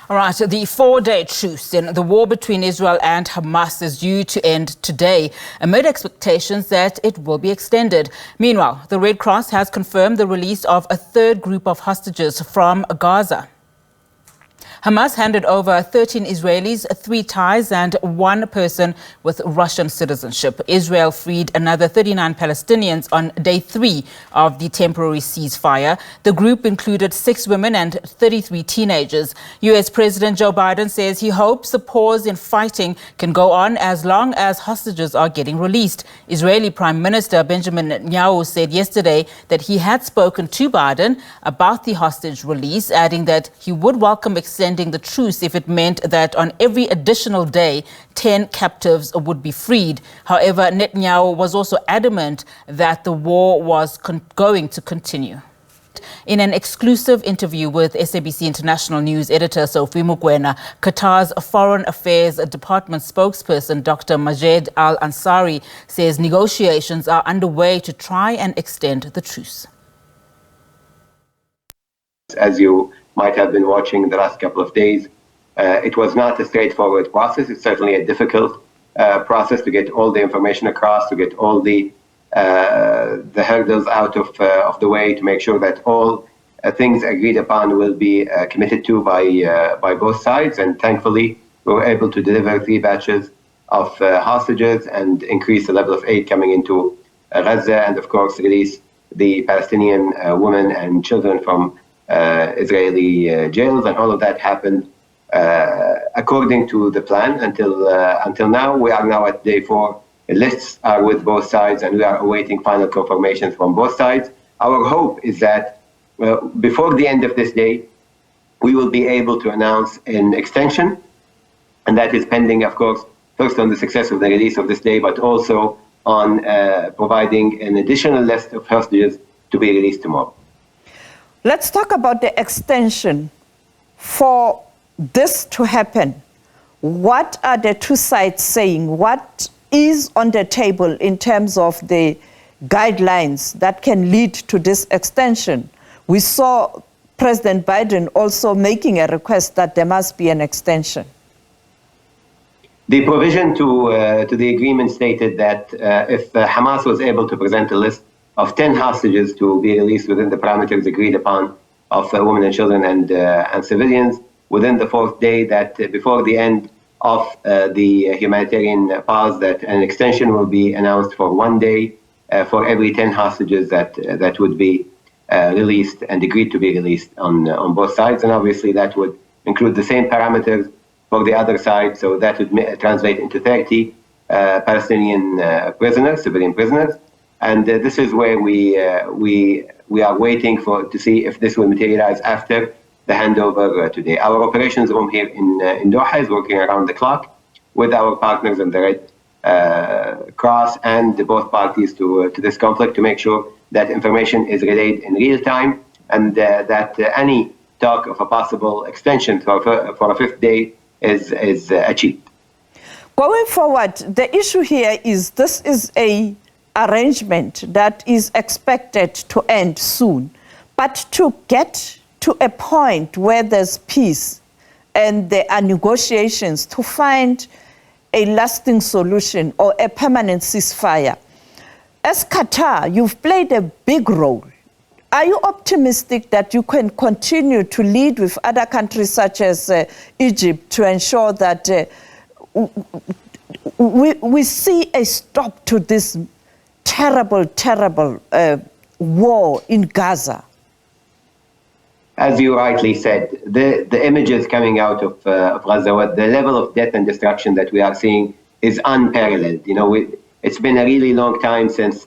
All right, so the four-day truce in the war between Israel and Hamas is due to end today, amid expectations that it will be extended. Meanwhile, the Red Cross has confirmed the release of a third group of hostages from Gaza. Hamas handed over 13 Israelis, 3 Thais and 1 person with Russian citizenship. Israel freed another 39 Palestinians on day 3 of the temporary ceasefire. The group included 6 women and 33 teenagers. U.S. President Joe Biden says he hopes the pause in fighting can go on as long as hostages are getting released. Israeli Prime Minister Benjamin Netanyahu said yesterday that he had spoken to Biden about the hostage release, adding that he would welcome extending the truce if it meant that on every additional day, 10 captives would be freed. However, Netanyahu was also adamant that the war was going to continue. In an exclusive interview with SABC International News editor Sophie Mukwena, Qatar's Foreign Affairs Department spokesperson Dr. Majed Ansari says negotiations are underway to try and extend the truce. As you might have been watching the last couple of days, it was not a straightforward process. It's certainly a difficult process to get all the information across, to get all the hurdles out of the way, to make sure that all things agreed upon will be committed to by both sides. And thankfully, we were able to deliver 3 batches of hostages and increase the level of aid coming into Gaza, and of course release the Palestinian women and children from Israeli jails, and all of that happened according to the plan until now. We are now at day 4. The lists are with both sides, and we are awaiting final confirmations from both sides. Our hope is that before the end of this day, we will be able to announce an extension, and that is pending, of course, first on the success of the release of this day, but also on providing an additional list of hostages to be released tomorrow. Let's talk about the extension. For this to happen, what are the two sides saying? What is on the table in terms of the guidelines that can lead to this extension? We saw President Biden also making a request that there must be an extension. The provision to the agreement stated that if Hamas was able to present a list of 10 hostages to be released within the parameters agreed upon of women and children and civilians within the 4th day, that before the end of the humanitarian pause, that an extension will be announced for 1 day for every 10 hostages that would be released and agreed to be released on both sides. And obviously that would include the same parameters for the other side, so that would translate into 30 Palestinian prisoners, civilian prisoners. And this is where we are waiting to see if this will materialize after the handover today. Our operations room here in Doha is working around the clock with our partners in the Red Cross and both parties to this conflict to make sure that information is relayed in real time, and that any talk of a possible extension for a 5th day is achieved. Going forward, the issue here is this is a arrangement that is expected to end soon, but to get to a point where there's peace and there are negotiations to find a lasting solution or a permanent ceasefire. As Qatar, you've played a big role. Are you optimistic that you can continue to lead with other countries such as Egypt to ensure that we see a stop to this terrible war in Gaza? As you rightly said, the images coming out of Gaza, the level of death and destruction that we are seeing is unparalleled. You know, it's been a really long time since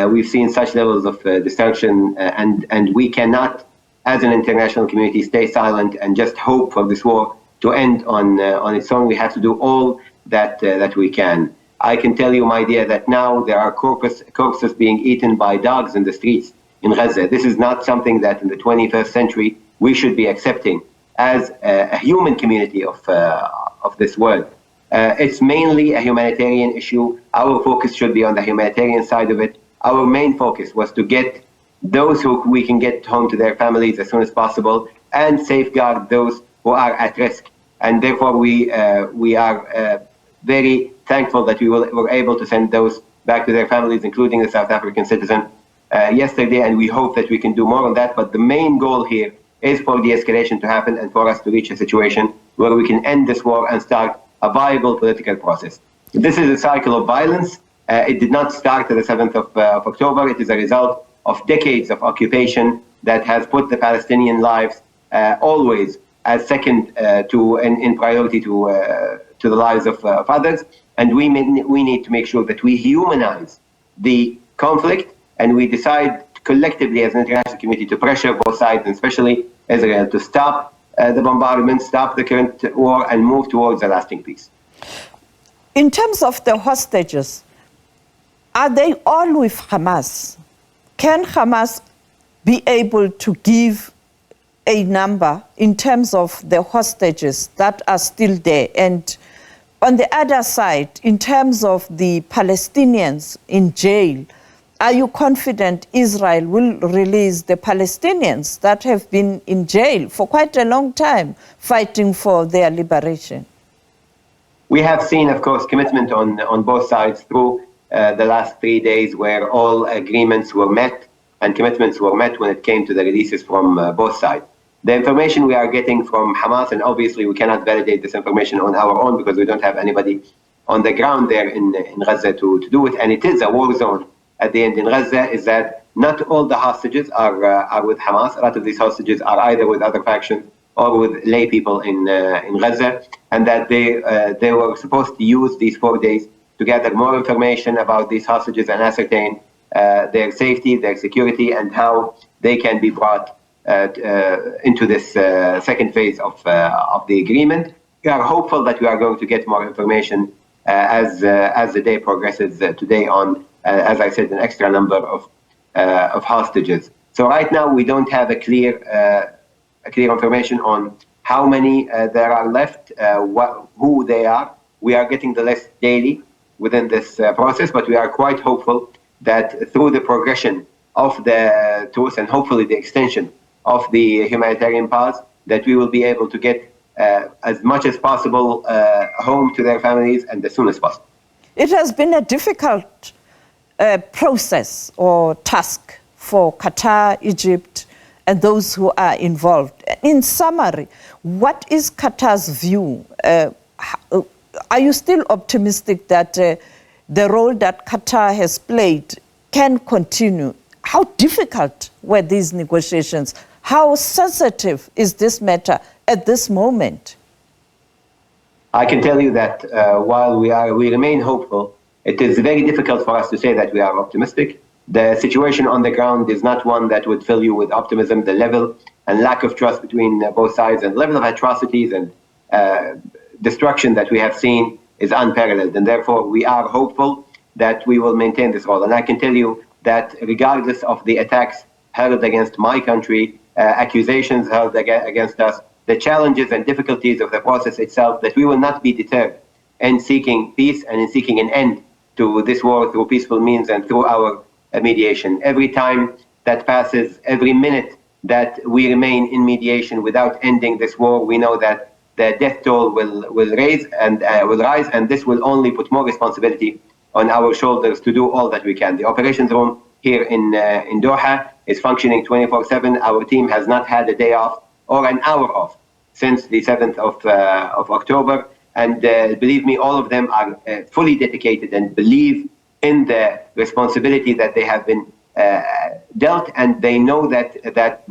we've seen such levels of destruction, and we cannot, as an international community, stay silent and just hope for this war to end on its own. We have to do all that we can. I can tell you, my dear, that now there are corpses being eaten by dogs in the streets in Gaza. This is not something that in the 21st century we should be accepting as a human community of this world. It's mainly a humanitarian issue. Our focus should be on the humanitarian side of it. Our main focus was to get those who we can get home to their families as soon as possible and safeguard those who are at risk. And therefore, we are very thankful that we were able to send those back to their families, including the South African citizen yesterday, and we hope that we can do more on that. But the main goal here is for de-escalation to happen and for us to reach a situation where we can end this war and start a viable political process. This is a cycle of violence. It did not start at the 7th of October. It is a result of decades of occupation that has put the Palestinian lives always as second in priority to the lives of others. And we need to make sure that we humanize the conflict, and we decide collectively as an international community to pressure both sides, and especially Israel, to stop the bombardment, stop the current war, and move towards a lasting peace. In terms of the hostages, are they all with Hamas? Can Hamas be able to give a number in terms of the hostages that are still there? And on the other side, in terms of the Palestinians in jail, are you confident Israel will release the Palestinians that have been in jail for quite a long time fighting for their liberation? We have seen, of course, commitment on both sides through the last 3 days, where all agreements were met and commitments were met when it came to the releases from both sides. The information we are getting from Hamas, and obviously we cannot validate this information on our own because we don't have anybody on the ground there in Gaza to do it, and it is a war zone at the end in Gaza, is that not all the hostages are with Hamas. A lot of these hostages are either with other factions or with lay people in Gaza, and that they were supposed to use these 4 days to gather more information about these hostages and ascertain their safety, their security, and how they can be brought into this second phase of the agreement. We are hopeful that we are going to get more information as the day progresses today on, as I said, an extra number of hostages. So right now we don't have a clear information on how many there are left, who they are. We are getting the list daily within this process, but we are quite hopeful that through the progression of the truce and hopefully the extension of the humanitarian pause, that we will be able to get as much as possible home to their families and as soon as possible. It has been a difficult process or task for Qatar, Egypt, and those who are involved. In summary, what is Qatar's view? Are you still optimistic that the role that Qatar has played can continue? How difficult were these negotiations? How sensitive is this matter at this moment? I can tell you that while we remain hopeful, it is very difficult for us to say that we are optimistic. The situation on the ground is not one that would fill you with optimism. The level and lack of trust between both sides and level of atrocities and destruction that we have seen is unparalleled. And therefore, we are hopeful that we will maintain this role. And I can tell you that regardless of the attacks hurled against my country, accusations hurled against us, the challenges and difficulties of the process itself, that we will not be deterred in seeking peace and in seeking an end to this war through peaceful means and through our mediation. Every time that passes, every minute that we remain in mediation without ending this war, we know that the death toll will rise, and this will only put more responsibility on our shoulders to do all that we can. The operations room here in Doha is functioning 24/7. Our team has not had a day off or an hour off since the 7th of October. And believe me, all of them are fully dedicated and believe in the responsibility that they have been dealt, and they know that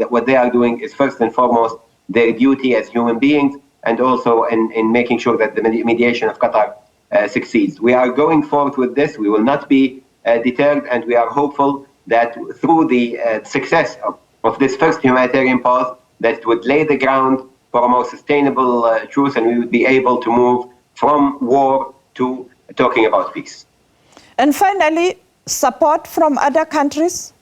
what they are doing is first and foremost their duty as human beings, and also in making sure that the mediation of Qatar succeeds. We are going forward with this. We will not be deterred, and we are hopeful that through the success of this first humanitarian pause, that it would lay the ground for a more sustainable truce, and we would be able to move from war to talking about peace. And finally, support from other countries?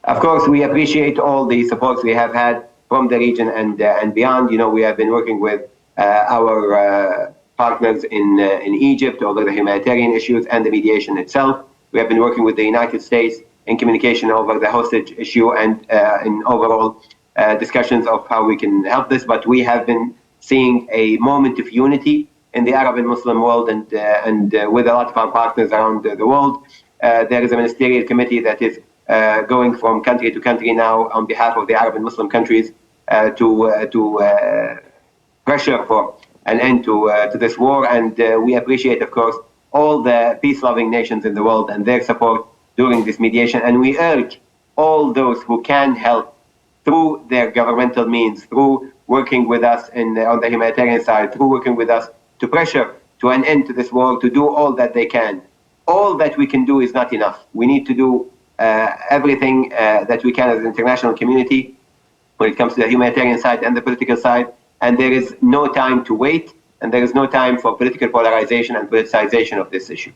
Of course, we appreciate all the supports we have had from the region and beyond. You know, we have been working with our partners in Egypt over the humanitarian issues and the mediation itself. We have been working with the United States in communication over the hostage issue and in overall discussions of how we can help this, but we have been seeing a moment of unity in the Arab and Muslim world, and with a lot of our partners around the world. There is a ministerial committee that is going from country to country now on behalf of the Arab and Muslim countries to pressure for an end to this war. And we appreciate, of course, all the peace-loving nations in the world and their support during this mediation. And we urge all those who can help through their governmental means, through working with us on the humanitarian side, through working with us to pressure to an end to this war, to do all that they can. All that we can do is not enough. We need to do everything that we can as an international community when it comes to the humanitarian side and the political side. And there is no time to wait, and there is no time for political polarization and politicization of this issue.